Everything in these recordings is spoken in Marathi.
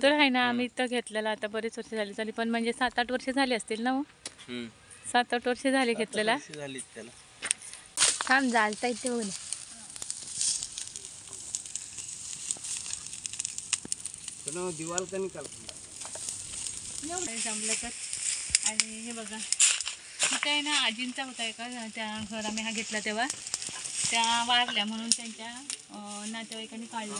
तर आहे ना, आम्ही इथं घेतलेला आता बरेच वर्ष झाली पण म्हणजे 7-8 वर्ष झाली असतील ना. 7-8 वर्ष झाली घेतलेला. छान जालता इथे बघ ना दिवाल का निकाल जमलं तर. आणि हे बघा तिथे आहे ना, आजींचा होता का त्या घर आम्ही हा घेतला तेव्हा त्या वारल्या म्हणून त्यांच्या नातेवाईकांनी काढलं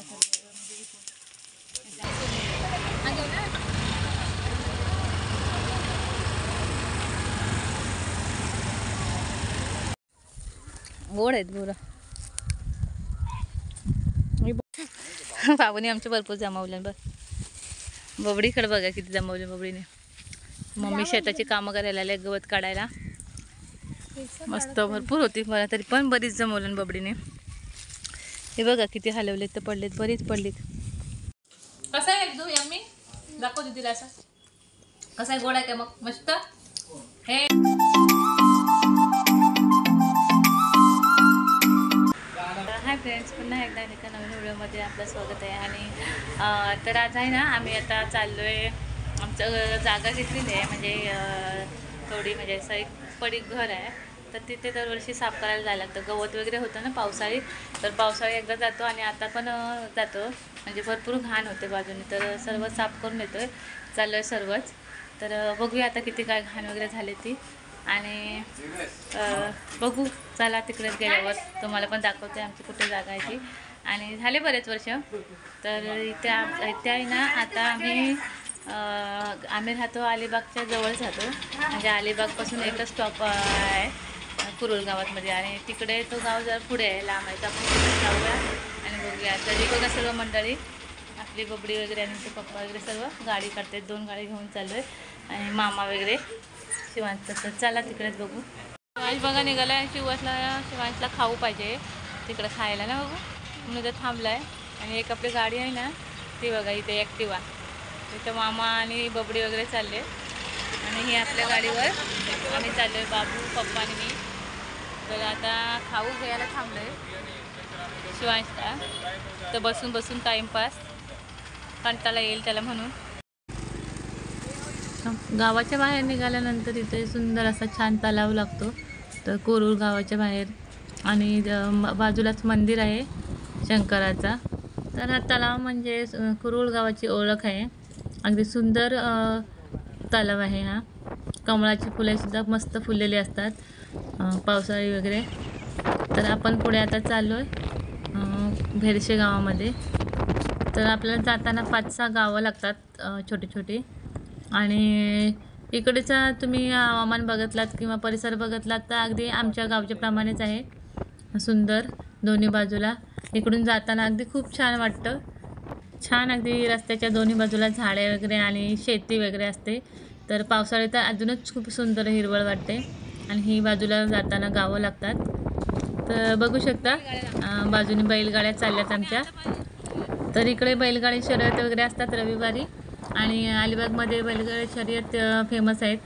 गोड आहेत गुरं. बाबूने आमच्या भरपूर जमावले बघ. बबडीकडे बघा किती जमावले बबडीने. मम्मी शेताची कामं करायला आले, गवत काढायला. मस्त भरपूर होती मला तरी पण बरीच जमवलं बबडीने. हे बघा किती हलवलेत तर पडलेत, बरीच पडलीत. कसा आहे तू यम्मी दाखव तिला असं कसा आहे. गोड आहे का मग मस्त. हे हाय फ्रेंड्स, पुन्हा एकदा एका नवीन व्हिडिओमध्ये आपलं स्वागत आहे. आणि तर आज आहे ना, आम्ही आता चाललो आहे. आमचं जागा घेतलेली आहे म्हणजे थोडी म्हणजे असं एक पडीक घर आहे. तर तिथे दरवर्षी साफ करायला जायला लागतं. गवत वगैरे होतं ना पावसाळी, तर पावसाळी एकदा जातो आणि आता पण जातो. म्हणजे भरपूर घाण होते बाजूने, तर सर्व साफ करून येतो आहे. चाललो आहे सर्वच. तर बघूया आता किती काय घाण वगैरे झाले ती. आणि बघू चला तिकडेच गेल्यावर तुम्हाला पण दाखवते आमची कुठे जागा आहे ती. आणि झाले बरेच वर्ष. तर इथे आहे ना, आता आम्ही राहतो अलिबागच्या जवळ राहतो. म्हणजे अलिबागपासून एकच स्टॉप आहे कुरुळ गावातमध्ये. आणि तिकडे तो गाव जरा पुढे आहे, लांब आहे. तर आपण तिकडे जाऊया आणि बघूया. तरी बघा सर्व मंडळी आपली बबडी वगैरे आणि ते पप्पा वगैरे सर्व गाडी काढतात. 2 गाडी घेऊन चाललो आहे. आणि मामा वगैरे शिवांशचं. तर चला तिकडेच बघू. शिवांश बघा निघाला आहे. शिवांशला खाऊ पाहिजे तिकडे खायला ना बघू, म्हणून इथं थांबला आहे. आणि एक आपली गाडी आहे ना ती बघा इथे ॲक्टिवा. इथं मामा आणि बबडी वगैरे चालले. आणि ही आपल्या गाडीवर आम्ही चाललो आहे, बाबू पप्पा आणि मी. तर आता खाऊ घ्यायला थांबलो आहे शिवांशला. तर बसून बसून टाईमपास कंटाळा येईल त्याला म्हणून. गावाच्या बाहेर निघाल्यानंतर इथे सुंदर असा छान तलाव लागतो. तर कोरूळ गावाच्या बाहेर. आणि बाजूलाच मंदिर आहे शंकराचा. तर हा तलाव म्हणजे कुरुळ गावाची ओळख आहे. अगदी सुंदर तलाव आहे हा. कमळाची फुलेसुद्धा मस्त फुललेली असतात पावसाळी वगैरे. तर आपण पुढे आता चाललो आहे भेरशे गावामध्ये. तर आपल्याला जाताना 5-6 गावं लागतात छोटी छोटी. आणि इकडचा तुम्ही हवामान बघितलात किंवा परिसर बघितलात तर अगदी आमच्या गावच्या प्रमाणेच आहे सुंदर दोन्ही बाजूला. इकडून जाताना अगदी खूप छान वाटतं. छान अगदी रस्त्याच्या दोन्ही बाजूला झाडे वगैरे आणि शेती वगैरे असते. तर पावसाळ्यात तर अजूनच खूप सुंदर हिरवळ वाटते. आणि ही बाजूला जाताना गावं लागतात. तर बघू शकता बाजूने बैलगाड्या चालल्यात आमच्या. तर इकडे बैलगाडी शर्यत वगैरे असतात रविवारी. आणि अलिबागमध्ये बैलगाडी शर्यत फेमस आहेत.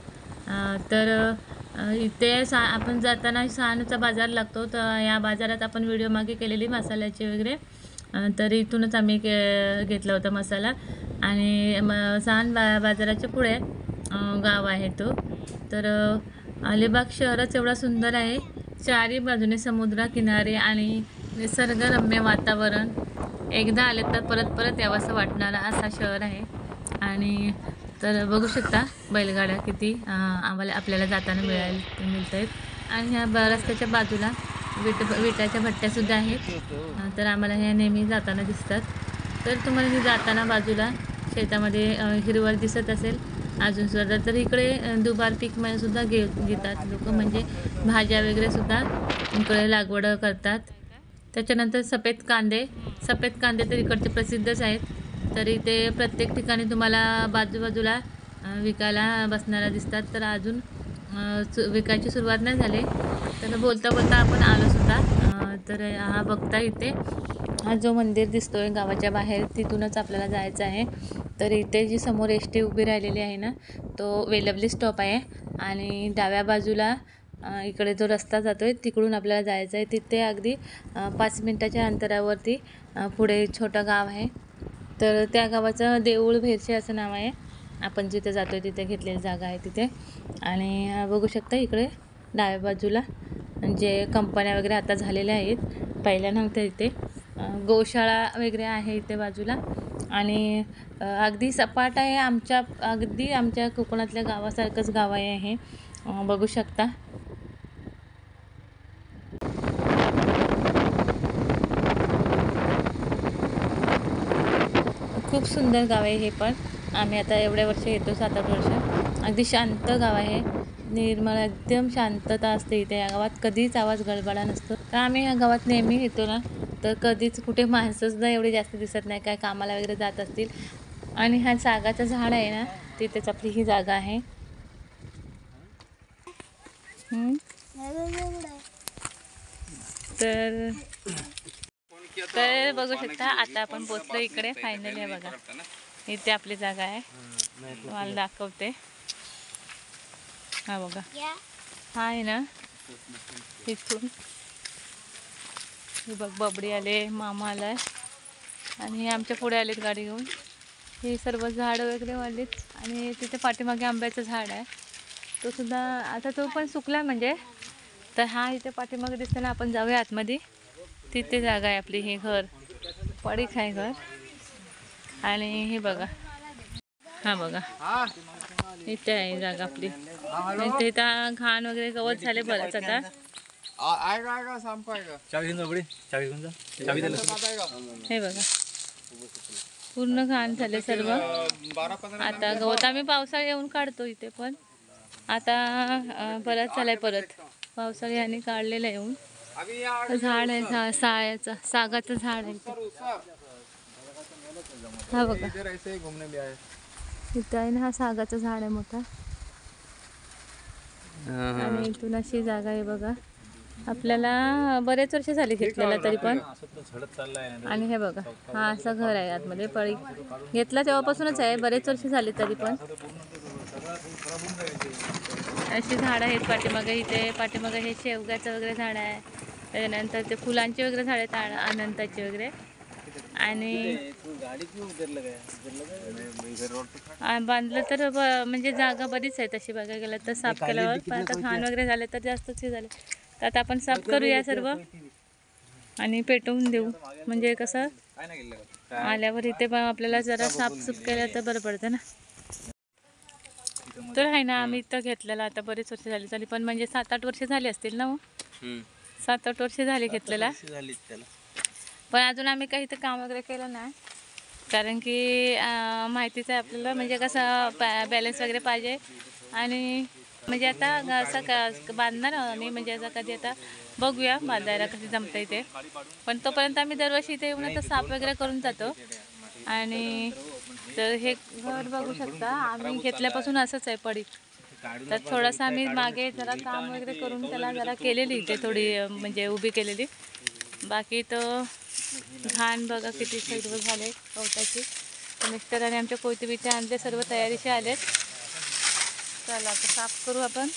तर इथे आपण जाताना शहाणूचा बाजार लागतो. तर या बाजारात आपण व्हिडिओ मागे केलेली मसाल्याची वगैरे. तर इथूनच आम्ही घेतला होता मसाला. आणि शहाण बाजाराच्या पुढे गाव आहे तो. तर अलिबाग शहरच एवढा सुंदर आहे. चारी बाजूने समुद्रकिनारे आणि निसर्गरम्य वातावरण. एकदा आले तर परत परत यावंसं वाटणारा असा शहर आहे. आणि तर बघू शकता बैलगाड्या किती आपल्याला जाताना मिळत आहेत. आणि ह्या रस्त्याच्या बाजूला विटाच्या भट्ट्यासुद्धा आहेत. तर आम्हाला ह्या नेहमी जाताना दिसतात. तर तुम्हाला ही जाताना बाजूला शेतामध्ये हिरवळ दिसत असेल अजूनसुद्धा. तर इकडे दुबार पीक सुद्धा घेतात लोक. म्हणजे भाज्या वगैरे सुद्धा इकडे लागवड करतात. त्याच्यानंतर सफेद कांदे तर इकडचे प्रसिद्धच आहेत. तर इथे प्रत्येक ठिकाणी तुम्हाला बाजूबाजूला विकायला बसणारा दिसतात. तर अजून विकायची सुरुवात नाही झाली. तर बोलता बोलता आपण आलोसुद्धा. तर हा बघता इथे हा जो मंदिर दिसतो आहे गावाच्या बाहेर, तिथूनच आपल्याला जायचं आहे. तर इथे जी समोर एस-टी उभी राहिलेली आहे ना, तो वेलवली स्टॉप आहे. आणि डाव्या बाजूला इकडे जो रस्ता जातो आहे तिकडून आपल्याला जायचं आहे. तिथे अगदी 5 मिनटाच्या अंतरावरती पुढे छोटं गाव आहे. तर त्या गावाचं देऊळ भेरशे असं नाव आहे. आपण जिथे जातो तिथे घेतलेली जागा आहे तिथे. आणि बघू शकता इकडे डाव्या बाजूला म्हणजे कंपन्या वगैरे आता झालेल्या आहेत, पहिल्या नव्हत्या इथे. गोशाळा वगैरे आहे इथे बाजूला. आणि अगदी सपाट आहे, अगदी आमच्या कोकणातल्या गावासारखंच गाव आहे हे. बघू शकता. खूप सुंदर गाव आहे हे पण. आम्ही आता एवढ्या वर्ष येतो, 7-8 वर्ष. अगदी शांत गाव आहे, निर्मळ एकदम शांतता असते इथे. या गावात कधीच आवाज गडबडा नसतो. तर आम्ही या गावात नेहमी येतो ना, तर कधीच कुठे माणसंसुद्धा एवढी जास्त दिसत नाही, काय कामाला वगैरे जात असतील. आणि हा सागाचं झाड आहे ना, तिथेच आपली ही जागा आहे. तर बघू शकता आता आपण पोचलो इकडे फायनली. आहे बघा, इथे आपली जागा आहे. मला दाखवते. हा बघा, हा आहे ना इथून. हे बघ, बबडी आले, मामा आलाय आणि हे आमच्या पुढे आलेत गाडी घेऊन. हे सर्व झाडं वगैरे वाढलीत. आणि तिथे पाठीमागे आंब्याचं झाड आहे, तो सुद्धा आता तो पण सुकला म्हणजे. तर हा इथे पाठीमागे दिसतं ना, आपण जाऊया आतमध्ये. तिथे जागा आहे आपली. हे घर पडीक आहे घर. आणि हे बघा, हा बघा इथे आहे जागा आपली. इथे इथं घाण वगैरे गवत झाले बरंच आता. हे बघा पूर्ण घाण झाले सर्व. आता गवत आम्ही पावसाळी येऊन काढतो इथे, पण आता बराच झालाय परत पावसाळी आणि काढलेलं येऊन. झाड आहे सागाचं झाड आहे. हा बघा इथं आहे ना, हा सागाचं झाड आहे मोठा. आणि इथून अशी जागा आहे बघा. आपल्याला बरेच वर्ष झाली घेतलेला तरी पण. आणि हे बघा, हा असं घर आहे आतमध्ये. पडी घेतला तेव्हापासूनच आहे, बरेच वर्ष झाली तरी पण. अशी झाडं आहेत पाठीमागे. इथे पाठीमागे हे शेवग्याचं वगैरे झाड आहे. त्याच्यानंतर ते फुलांचे वगैरे झाड आहेत, अनंताचे वगैरे. आणि बांधलं तर म्हणजे जागा बरीच आहे तशी बघायला गेलं तर. साफ केल्यावर पण आता घाण वगैरे झाले तर जास्तच हे झाले. तर आता आपण साफ करूया सर्व आणि पेटवून देऊ. म्हणजे कसं आल्यावर इथे पण आपल्याला जरा साफसूफ केलं तर बरं पडतं ना. तर आहे ना, आम्ही इथं घेतलेला आता बरेच वर्ष झाली पण म्हणजे 7-8 वर्ष झाली असतील ना. मग 7-8 वर्ष झाली घेतलेला. पण अजून आम्ही काही इथं काम वगैरे केलं नाही, कारण की माहितीच आहे आपल्याला म्हणजे कसं बॅलन्स वगैरे पाहिजे. आणि म्हणजे आता असं बांधणार आम्ही, म्हणजे असं कधी आता बघूया बांधायला कधी जमतं इथे. पण तोपर्यंत आम्ही दरवर्षी इथे येऊन आता साफ वगैरे करून जातो. आणि तर हे घर बघू शकता, आम्ही घेतल्यापासून असंच आहे पडीक. तर थोडंसं आम्ही मागे जरा काम वगैरे करून त्याला जरा केलेली इथे थोडी म्हणजे उभी केलेली. बाकी तर घाण बघा किती सर्व झाले गवताची. मिस्टरांनी आमच्या कोयते आणले, सर्व तयारीचे आलेत. चला आता साफ करू आपण.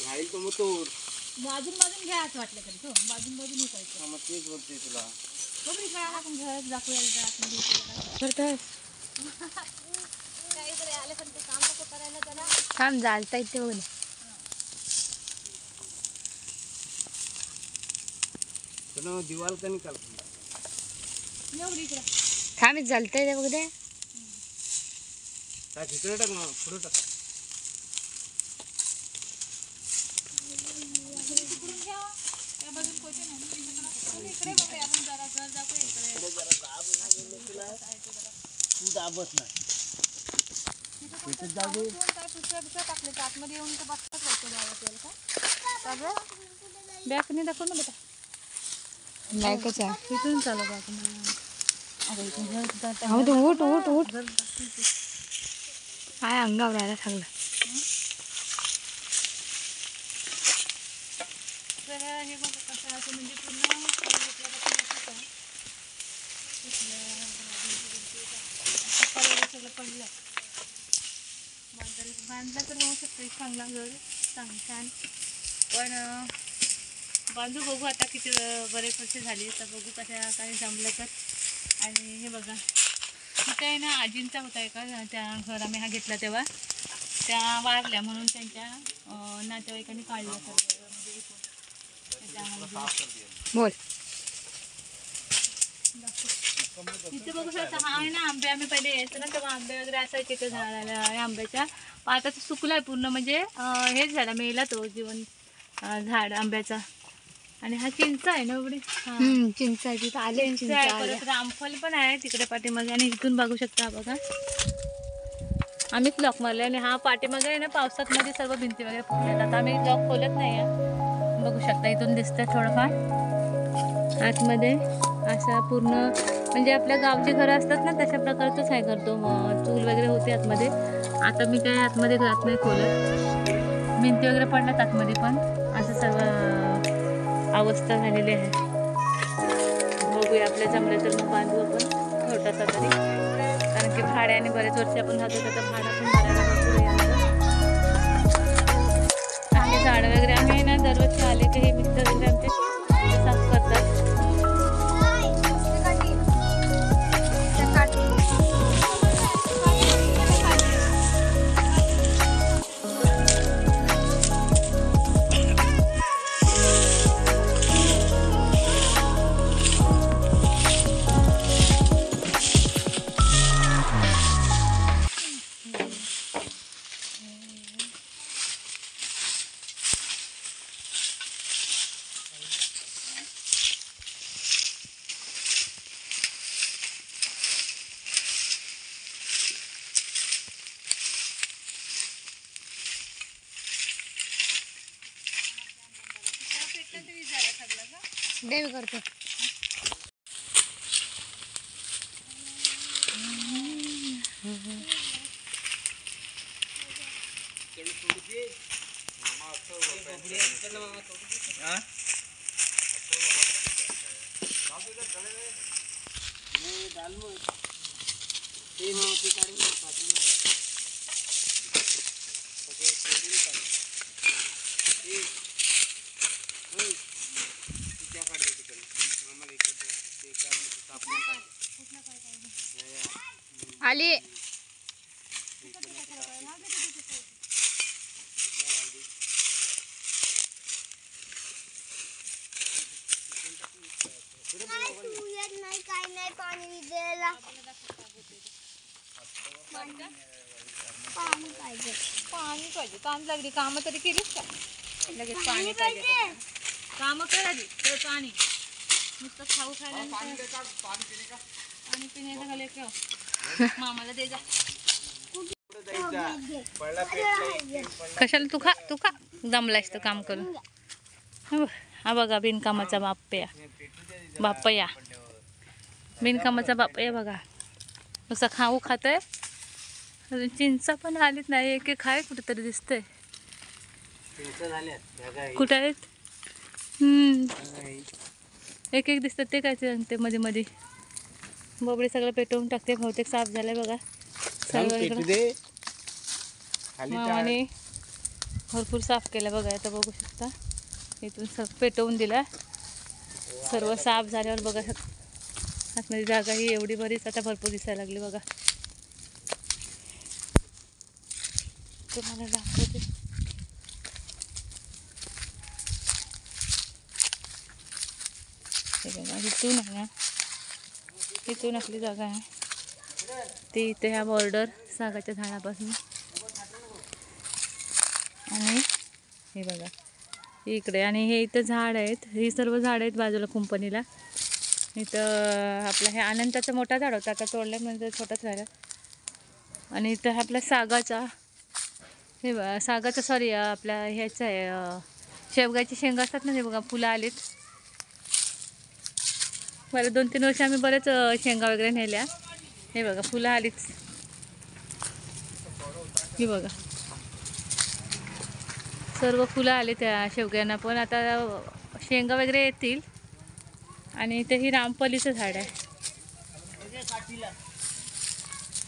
राहील तर मग तोड. बाजून घ्या असं वाटलं तरी तो बाजून हे करायचं. मग तेच बोलते तुला. आपण घरात दाखवूया काहीतरी आले पण ते काम नको करायला त्याला. काम जालता येते बघ. दिवाल का निकाल थांब जलता येते बघ. ते काय तिकडे टाक ना, पुढे टाक. तू दाबत नाही बॅग दाखव ना बेटा. बॅगच आहे इथून चालू बॅग. उठ उठ उठ काय अंगावर राहायला सांगलं. तर हे बघा कसं असं म्हणजे पूर्ण सगळं पडलं बांधला तर होऊ शकतं एक चांगला घर छान पण बांधू बघू आता किती बरेच वर्ष झाली तर बघू कशा काही जमलं तर. आणि हे बघा तिथे आहे ना आजींचा होता एका त्या घर आम्ही हा घेतला तेव्हा त्या वारल्या म्हणून त्यांच्या नातेवाईकांनी काढलं म्हणजे बोल इथे बघू शकता हा आहे ना आंबे आम्ही पहिले यायचो ना तेव्हा आंबे वगैरे असायचे ते झाडाला आंब्याच्या आता तो सुकलाय पूर्ण म्हणजे हेच झाला मेला तो जीवन झाड आंब्याचा. आणि हा चिंच आहे ना एवढी चिंच आहे तिथं आले चिंच आहे परत रामफल पण आहे तिकडे पाठीमागे. आणि इथून बघू शकता बघा आम्हीच लॉक मारले आणि हा पाठीमागे आहे ना पावसात मध्ये सर्व भिंती वगैरे फुटल्यात. आता आम्ही लॉक खोलत नाही आहे बघू शकता इथून दिसतं थोडंफार आतमध्ये असा पूर्ण म्हणजे आपल्या गावचे घरं असतात ना तशा प्रकारचंच आहे करतो चूल वगैरे होते आतमध्ये. आता मी काय आतमध्ये जात नाही खोलत भिंती वगैरे पडल्यात आतमध्ये पण असं सर्व अवस्था झालेली आहे. बघूया आपल्या जमलं तर मग बांधू आपण छोटासा तरी कारण की भाड्याने बरेच वर्ष आपण राहतो तर भाडं पण भरायला भरपूर आणि झाडं वगैरे आम्ही ना दरवर्षी आले की हे मिस्टर वगैरे आमचे साफ करतात. देव करतो आली नाही काय नाही पाणी द्यायला पाणी पाहिजे काम लागली कामं तरी केलीच का लगेच पाणी पाहिजे कामं करा दे तर पाणी नुसतं खाऊ खायला पाणी पिण्याचं खाली किंवा मामाला दे जा कशाला तू खा दमलायस तर काम करून. हा बघा बिनकामाचा बापया बिनकामाचा बापया बघा नुसतं खाऊ खातंय. चिंचा पण आलीत नाही एक एक आहे कुठेतरी दिसतंय कुठं आहेत एक एक दिसतात ते काय ते मध्ये मध्ये बोबडे सगळं पेटवून टाकते बहुतेक साफ झालंय बघा सर्व मामाने भरपूर साफ केलं बघा. आता बघू शकता इथून सगळं पेटवून दिला सर्व साफ झाल्यावर बघा आतमध्ये जागा ही एवढी बरीच आता भरपूर दिसायला लागली बघा. तुम्हाला दाखवते हे बघा इथून आहे ना इथून आपली जागा आहे ती इथे ह्या बॉर्डर सागाच्या झाडापासून आणि हे बघा इकडे आणि हे इथं झाड आहेत ही सर्व झाड आहेत बाजूला कंपनीला. इथं आपलं हे अनंताचं मोठा झाड होता आता तोडलं म्हणजे छोटाच राहिला. आणि इथं हा आपला सागाचा हे बघा सागाचा सॉरी आपल्या ह्याचं आहे शेवगाची शेंगा असतात ना हे बघा फुलं आलीत. बरं 2-3 वर्ष आम्ही बरेच शेंगा वगैरे नेल्या. हे बघा फुलं आलीच ही बघा सर्व फुलं आले त्या शेवग्यांना, पण आता शेंगा वगैरे येतील. आणि इथे ही रामफलीचं झाड आहे,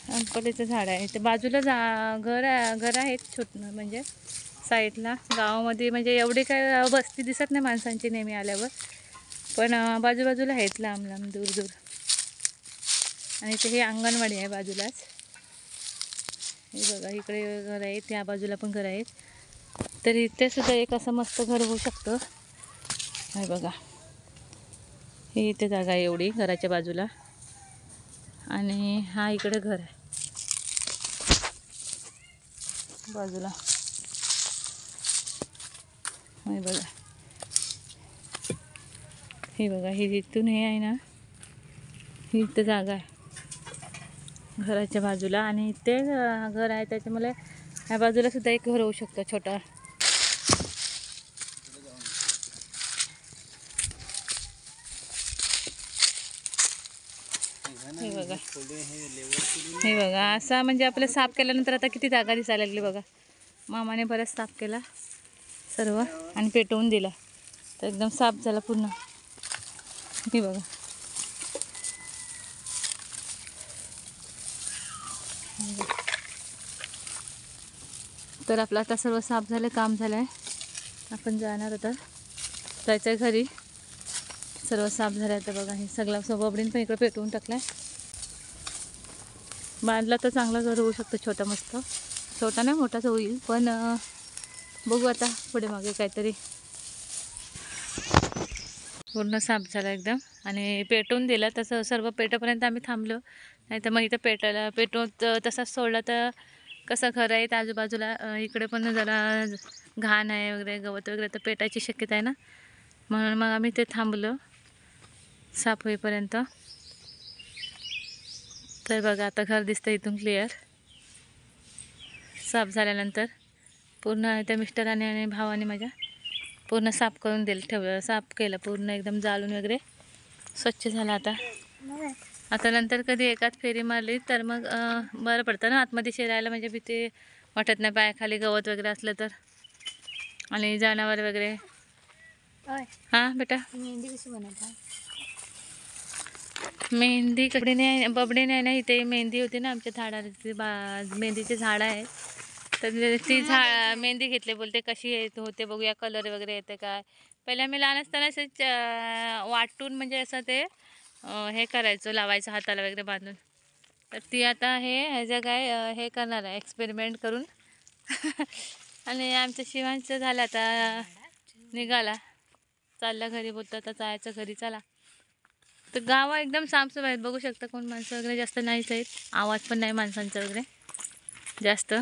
रामफलीचं झाड आहे. इथे बाजूला घर आहेत छोटं, म्हणजे साईडला. गावामध्ये म्हणजे एवढी काय वस्ती दिसत नाही माणसांची नेहमी आल्यावर, पण बाजूबाजूला आहेत, लांब लांब दूर दूर. आणि इथे हे अंगणवाडी आहे बाजूलाच. हे बघा इकडे घर आहे, त्या बाजूला पण घर आहेत. तर इथे सुद्धा एक असं मस्त घर होऊ शकतं. हे बघा, ही इथे जागा आहे एवढी घराच्या बाजूला. आणि हा इकडे घर आहे बाजूला. हे बघा, हे बघा, ही इथून हे आहे ना, ही इथे जागा आहे घराच्या बाजूला. आणि इथे घर आहे त्याच्यामुळे ह्या बाजूला सुद्धा एक घर होऊ शकतं छोटा. हे बघा, हे बघा, असा म्हणजे आपलं साफ केल्यानंतर आता किती जागा दिसायला लागली बघा. मामाने बरंच साफ केला सर्व आणि पेटवून दिला, तर एकदम साफ झाला पूर्ण. हे बघा, तर आपलं आता सर्व साफ झालं, काम झालं आहे. आपण जाणार आता, जायचं आहे घरी. सर्व साफ झालं आहे. तर बघा, हे सगळं सोबडीन पण इकडे पेटवून टाकलं आहे. बांधला तर चांगला घर होऊ शकतं, छोटा मस्त. छोटा नाही, मोठाच होईल, पण बघू आता पुढे मागे काहीतरी. पूर्ण साफ झाला एकदम आणि पेटवून दिला. तसं सर्व पेटोपर्यंत आम्ही थांबलो, नाही तर मग इथं पेटवून तसाच सोडला तर कसं घर आहे आजूबाजूला, इकडे पण जरा घाण आहे वगैरे, गवत वगैरे, तर पेटायची शक्यता आहे ना, म्हणून मग आम्ही ते थांबलो साफ होईपर्यंत. तर बघा आता घर दिसतं इथून क्लिअर. साफ झाल्यानंतर पूर्ण त्या मिस्टराने आणि भावाने माझ्या पूर्ण साफ करून ठेवलं, साफ केलं पूर्ण एकदम, जाळून वगैरे स्वच्छ झालं. आता नंतर कधी एकाच फेरी मारली तर मग बरं पडतं ना, आतमध्ये शिरायला म्हणजे भीती वाटत नाही, पायाखाली गवत वगैरे असलं तर, आणि जनावर वगैरे. हां बेटा, मेहंदी कशी बनवतात? मेहंदी बबडी नाही ना, इथे मेहंदी होती ना आमच्या झाडाची, मेहंदीचे झाडं आहे. तर ती मेहंदी घेतली, बोलते कशी होते बघूया, कलर वगैरे येते काय. पहिले आम्ही लहान असताना असंच वाटून म्हणजे असं ते हे करायचं, लावायचं हाताला वगैरे बांधून. तर ती आता ह्याचं काय हे करणार आहे, एक्सपेरिमेंट करून. आणि आमच्या शिवांचं झालं, आता निघाला, चालला घरी, बोलतं आता जायचं घरी, चला. तर गाव एकदम साफसफाई आहेत, बघू शकता. कोण माणसं वगैरे जास्त नाहीच आहेत, आवाज पण नाही माणसांचा वगैरे जास्त.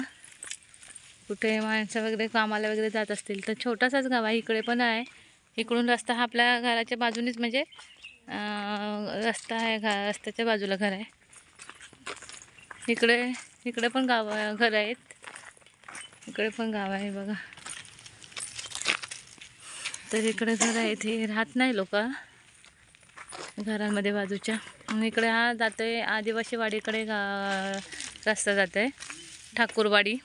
कुठे माणसं वगैरे कामाला वगैरे जात असतील तर छोटासाच गाव आहे. इकडे पण आहे, इकडून रस्ता हा आपल्या घराच्या बाजूनीच, म्हणजे रस्ता आहे, रस्त्याच्या बाजूला घर आहे. इकडे पण घर आहेत, इकडे पण गाव आहे बघा. तर इकडे घर आहेत, हे राहत नाही लोक घरांमध्ये बाजूच्या. आणि इकडे हा जातोय आदिवासी वाडीकडे, रस्ता जातोय ठाकूरवाडी.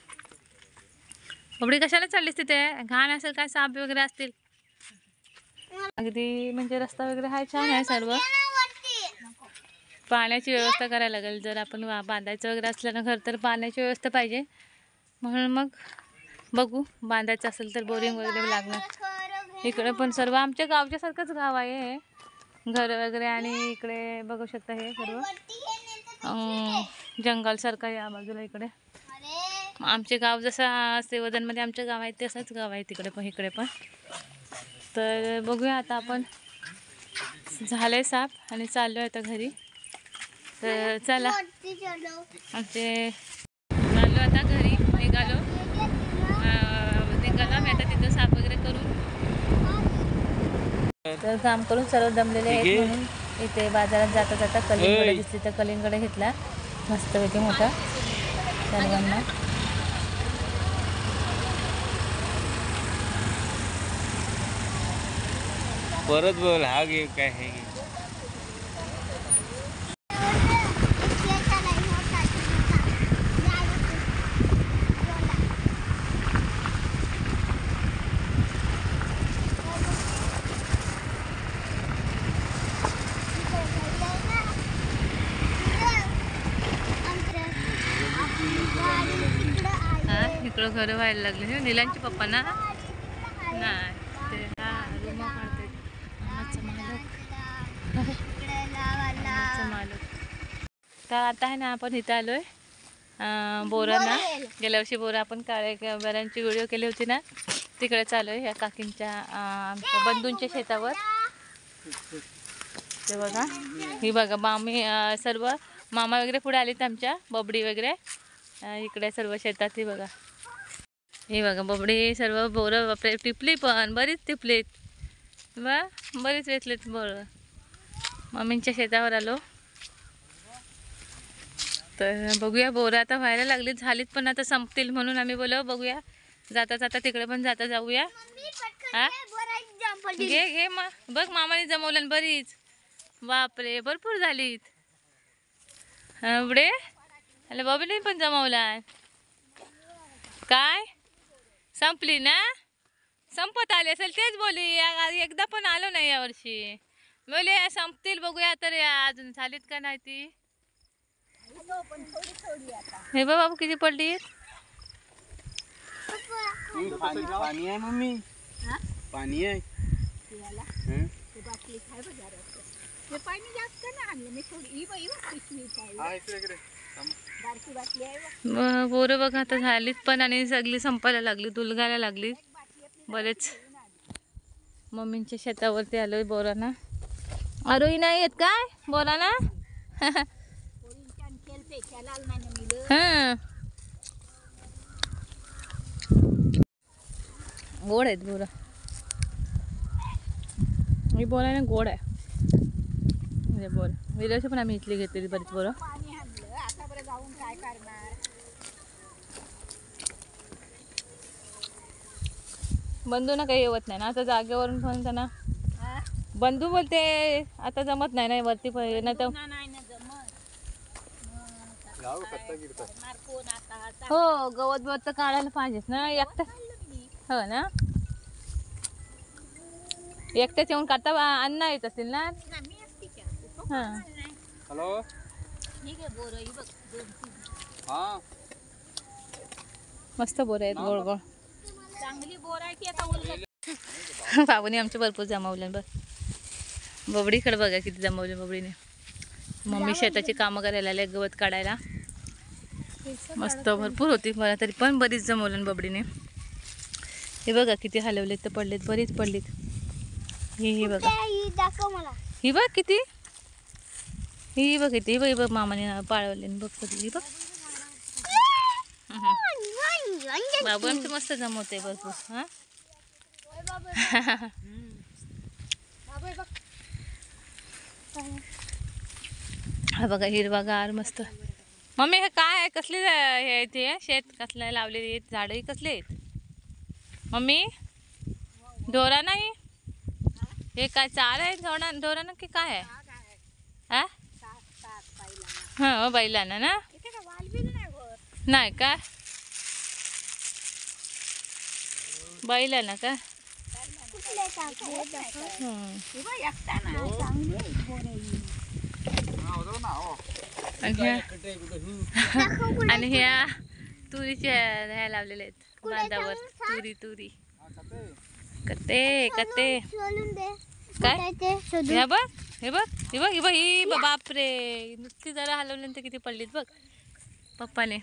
बबडी कशाला चाललीस तिथे? घाण असेल काय, साप वगैरे असतील. अगदी म्हणजे रस्ता वगैरे हा छान आहे सर्व. पाण्याची व्यवस्था करायला लागेल, जर आपण बांधायचं वगैरे असलं ना घर, तर पाण्याची व्यवस्था पाहिजे. म्हणून मग बघू, बांधायचं असेल तर बोरिंग वगैरे लागणार. इकडे पण सर्व आमच्या गावच्या सारखंच गाव आहे हे, घर वगैरे. आणि इकडे बघू शकता हे सर्व जंगलसारखं या बाजूला. इकडे आमचे गाव जसं सेवदनमध्ये आमचं गाव आहे तसंच गाव आहे तिकडे पण, इकडे पण. तर बघूया आता आपण, झालं आहे साफ आणि चाललो आहे आता घरी. तर चला, आमचे चाललो आता घरी, निघालो मी आता तिथं साफ वगैरे करून. तर काम करून सर्व दमलेले आहेत, म्हणून इथे बाजारात जाता जाता कलिंगड दिसली तर कलिंगड घेतला मस्तपैकी मोठा सर्वांना. परत बोल, हा घे काय हे घे. घरं व्हायला लागली ना निलांची पप्पा ना. नाही ते हा रूम काढते मालक. तर आता आहे ना आपण इथं आलोय बोरांना. गेल्या वर्षी बोरा आपण काळे बऱ्यांची व्हिडिओ केली होती ना, तिकडे चालू आहे ह्या काकींच्या आमच्या बंधूंच्या शेतावर. ते बघा ही बघा मामी सर्व मामा वगैरे पुढे आलीत आमच्या, बबडी वगैरे इकडे सर्व शेतात. ही बघा ही बघा बबडी सर्व बोरं बापरे टिपली पण बरीच टिपलीत बा, बरीच वेचलीत बोरं. मम्मींच्या शेतावर आलो तर बघूया. बोरं आता व्हायला लागलीत झालीत पण आता संपतील म्हणून आम्ही बोललो बघूया जाता जाता तिकडे पण जाऊया. हा घे घे बघ मामाने जमवलं बरीच. बापरे भरपूर झालीत. एवढे अरे बबीने पण जमवला. काय संपली ना, संपत आली असेल तेच बोली. एकदा पण आलो नाही यावर्षी. बोले संपतील बघूया तर अजून झालीत का नाही ती. हे बघ बाबू किती पडली. पाणी आहे मम्मी, पाणी आहे. बोरं बघा आता झालीत पण आणि सगळी संपायला लागली, दुलगायला लागली बरेच. मम्मींच्या शेतावरती आलोय बोरांना. आरोही नाही येत काय बोरांना. हा गोड आहेत बोरं. ही बोर आहे ना गोड आहे. म्हणजे बोर विरशी पण आम्ही इथली घेतलेली बरीच बोरं. बंधू ना काही येवत नाही ना आता जागेवरून पण त्यांना बंधू बोलते आता जमत नाही ना वरती नाही तर. हो गवत बवत तर काढायला पाहिजेच ना एकटं. हो ना एकट्याच येऊन काढता अन्न येत असतील ना. हां हॅलो हा मस्त बोर आहेत गोड गोड. चांगली बोर आहे की आता बाबूने आमचे भरपूर जमावले. बघ बबडीकडे बघा किती जमावले बबडीने. मम्मी शेताची कामं करायला आले गवत काढायला. मस्त भरपूर होती मला तरी पण बरीच जमवलं बबडीने. हे बघा किती हलवलेत तर पडलेत बरीच पडलीत. ही बघा ही बघ किती. ही बघ किती बघ बघ मामाने पाळवले बघ सगळी बघ. बाबू आमचं मस्त जमवते भरपूर. हा हा बघा हिरवागार मस्त. मम्मी हे काय आहे कसली हे ते शेत कसलं लावलेली आहेत झाडं कसली आहेत मम्मी. ढोरा नाही हे काय चार आहे ढोरानं की काय आहे. हा बैलांना ना नाही का बैलांना का. आणि ह्या तुरीच्या ह्या लावलेल्या आहेत बांधावर. तुरी कते काय ह्या बघ हे बघ हे बघ ही बापरे नुसती जरा हलवली तर किती पडलीत बघ पप्पाने.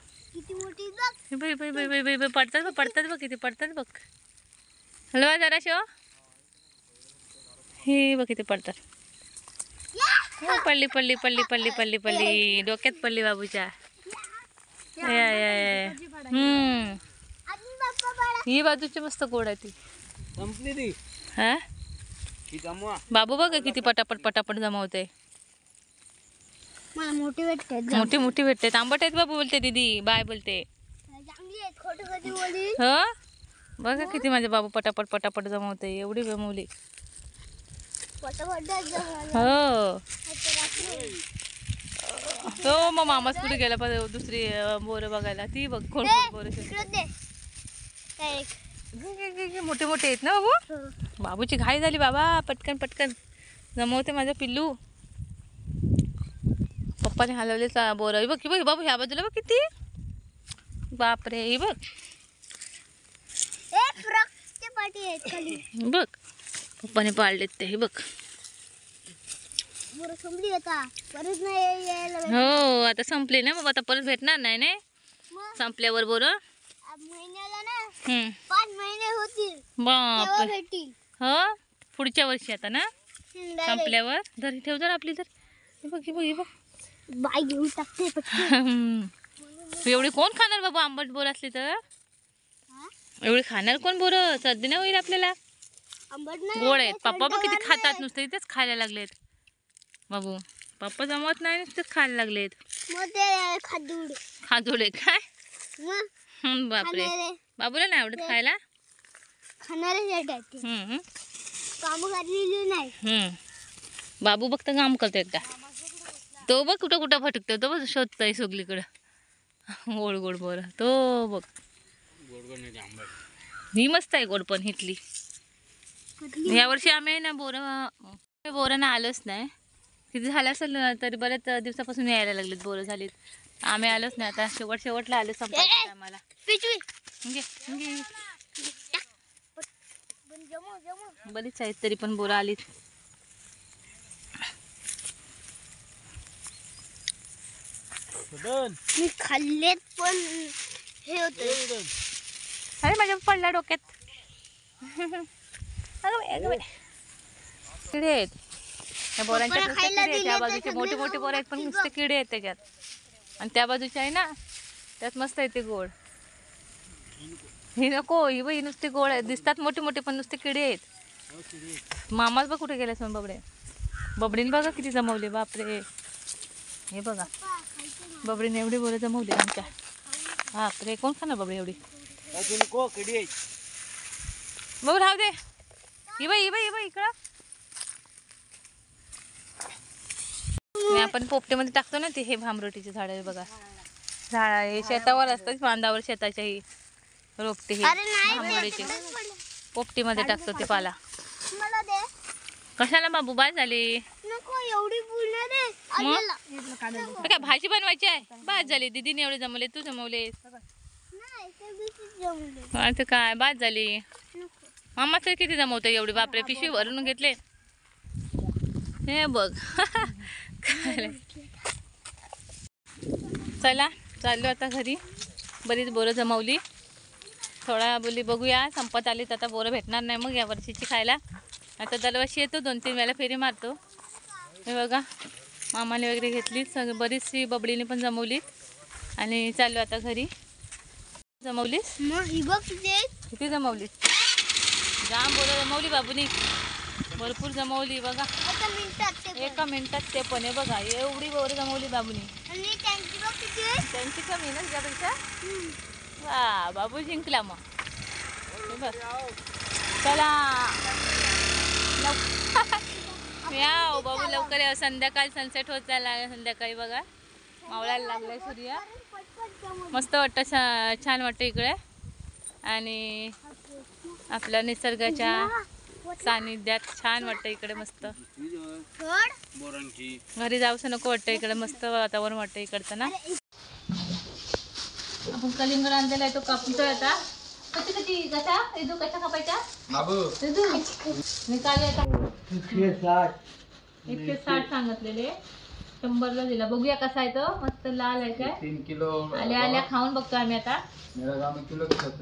पडतात बघ किती पडतात बघ. हलवा जरा शो हे बघ किती पडतात. पडली पडली पडली पडली पडली पडली डोक्यात पडली बाबूच्या. ही बाजूची मस्त गोड आहे ती. संपली ती. हा बाबू बघ किती पटापट पटापट जमावते. मोठी भेटते मोठी मोठी भेटते. आंबट आहेत बाबू बोलते दीदी बाय बोलते. हो बघा किती माझे बाबू पटापट पटापट जमवते. एवढी जमवली हो. तो मग मामाच कुठे गेला पण दुसरी बोरं बघायला. ती बघ कोण बोरं मोठे मोठे आहेत ना बाबू. बाबूची घाई झाली बाबा पटकन पटकन जमवते माझा पिल्लू. पप्पाने हलवले बोरं बघ की बघ बाबू ह्या बाजूला बघ किती बापरे. ही बघ खाण्यासाठी आहेत खाली. बघ पप्पाने पाळलेत ते, हे बघ. बोरं संपली आता परत नाही यायला भेटत. हो आता संपले ना, मग आता परत भेटणार नाही ना मग संपल्यावर बोरं. महिन्याला ना हम्म. 5 महिने होतील तेव्हा बाप भेटतील. हो पुढच्या वर्षी आता ना direct. संपल्यावर. धर ठेव जर आपली तर. हे बघ हे बघ हे बघ. बाई घेऊन टाकते पटकन. तू एवढी कोण खाणार बाबा आंबट बोर असली तर? हा? एवढी खाणार कोण बोरं? सर्दी नाही होईल आपल्याला. आंबट नाही गोड आहेत. ते पप्पा बघ किती थंडगार खातात, नाही. नुसते इथेच खायला लागलेत बाबू. पप्पा जमत नाही, नुसतेच खायला लागलेत. मग ते खादूड खाजोडे काय. मग बापरे, खाणारे बाबूला नाही आवडत खायला. खाणारे जातात ते. हम्म, कामं करलेली नाही. हम्म. बाबू बघ तर काम करतोय एकदा. तो बघ कुठं कुठं भटकतो, तो बघ शोधतोय सगळीकडं गोड गोड बोर. तो बघ गोड गोड नाही ते आंबट. ही मस्त आहे गोड पण इथली. या वर्षी आम्ही ना बोरांना आलोच नाही. किती झालं असेल तरी बऱ्याच दिवसापासून यायला लागलेत बोरं झालीत. आम्ही आलोच नाही, आता शेवटला आलो संपायचं आम्हाला. पिशवी बरीच आहेत तरी पण बोरं आलीत. मी खाल्लेत पण हे होत. अरे माझ्या पडला डोक्यात. अगं बाई, अगं बाई. किडे आहेत त्या बोरांच्या, पप्पाला नुसते खायला किडे आहेत. त्या दिले तर बाजूचे सगळे मोठे मोठे बोर आहेत पण जाऊन नुसते किडे आहेत त्याच्यात. आणि त्या बाजूचे आहे ना त्यात मस्त येते गोड. ही नको, ही बाई नुसते गोड आहेत, दिसतात मोठे मोठे पण नुसते किडे आहेत. मामाच बघ कुठे गेले सोन बबडे. बबडीने बघा किती जमवले बापरे. हे बघा बबडीने एवढी बोरं जमवली आमच्या. बापरे कोण खाणार बबडी एवढी. नको किडी आहेत. बघू राहू दे. ही बाई इकडं. आपण पोपटेमध्ये टाकतो ना ते, हे भामरोटीचे झाड आहे बघा. झाड हे शेतावर असतात, बांधावर शेताच्याही रोपटे हे अरे नाही भामरोटीचे. पोपटीमध्ये टाकतो ते पाला. मला दे. कशाला बाबू बाय झाली. नको एवढी पूर्ण दे. मग? आलेला. काय भाजी बनवायची आहे. बाद झाली, दीदीने एवढे जमवले, तू जमवले. नाही ते बीसीच जमले. आता काय बाद झाली. नको. मामा तर किती जमवतं एवढी बापरे, पिशवी भरून घेतले. हे बघ. चला चाललो आता घरी. बरीच बोरं जमवली. थोडा बोली बघूया संपत आली तर आता बोरं भेटणार नाही मग या वर्षीची खायला. आता दरवर्षी येतो 2-3 वेळा फेरी मारतो. हे बघा मामाने वगैरे घेतली सगळी, बरीचशी बबडीने पण जमवलीत. आणि चाललो आता घरी. जमवलीस? मग ही बघ किती आहेत. किती जमवलीस? जाम बोरं जमवली बाबूनी, भरपूर जमवली बघा. एका मिनिटात ते पण. एका मिनिटात ते पण आहे बघा. एवढी बोरं जमवली बाबूनी. आणि त्यांची बघ किती आहेत. त्यांची कमी ना तुझ्यापेक्षा. वा बाबू जिंकला मग. हे बघ. चला याव बाबू लवकर या. संध्याकाळी सनसेट होत चालला. संध्याकाळी बघा मावळायला लागलाय सूर्य. मस्त वाटतं, छान वाटतं इकडे. आणि आपल्या निसर्गाच्या सानिध्यात छान वाटतं इकडे मस्त. बोरांची घरी जाऊसं नको वाटतं, इकडे मस्त वातावरण वाटतं इकडचं ना. आपण कलिंगड आणलेला आहे तो कापतोय आता. कशा कापायच्या निकाले आता. 160 सांगितलेले, 100ला दिला. बघूया कसा आहे तो. मस्त लाल आहे काय. 3 किलो आल्या खाऊन बघतो आम्ही आता.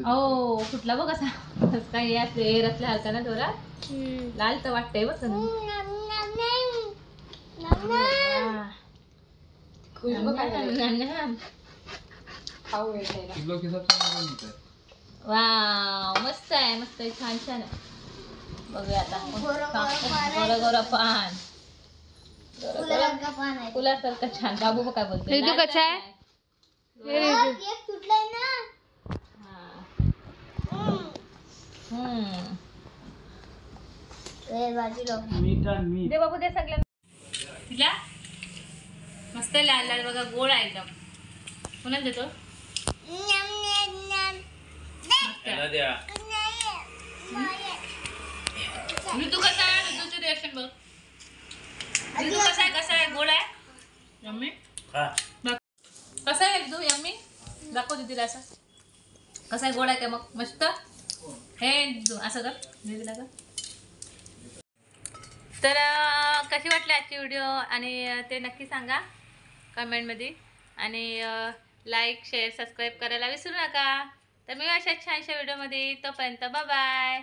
हो फुटला बघ कसा. काही एअर असल्यासारखा ना थोडा लाल तर वाटतंय बघ. वाव मस्त आहे, मस्त आहे, छान छान आहे. बघूया आता. गोरा पान फुलासारखं छान. बाबू बघ काय बोलतोय. कसा आहे. दे बाबू दे सगळ्या. तिला मस्त लाल लाल बघा, गोड आहे एकदम. कोणाला देतो. द्या. ऋतू कसा आहे. ऋतूचं रिएक्शन बघ. ऋतू कसा आहे गोड आहे. यम्मी कसा आहे ऋतू. यम्मी दाखव दीदीला असं. कसा आहे गोड आहे का मग. मस्त असं कर दीदीला कर. तर कशी वाटली आजची व्हिडिओ आणि ते नक्की सांगा कमेंटमध्ये. आणि लाईक शेअर सबस्क्राईब करायला विसरू नका. तर मी अशा छानशा व्हिडिओमध्ये. तोपर्यंत बाय बाय.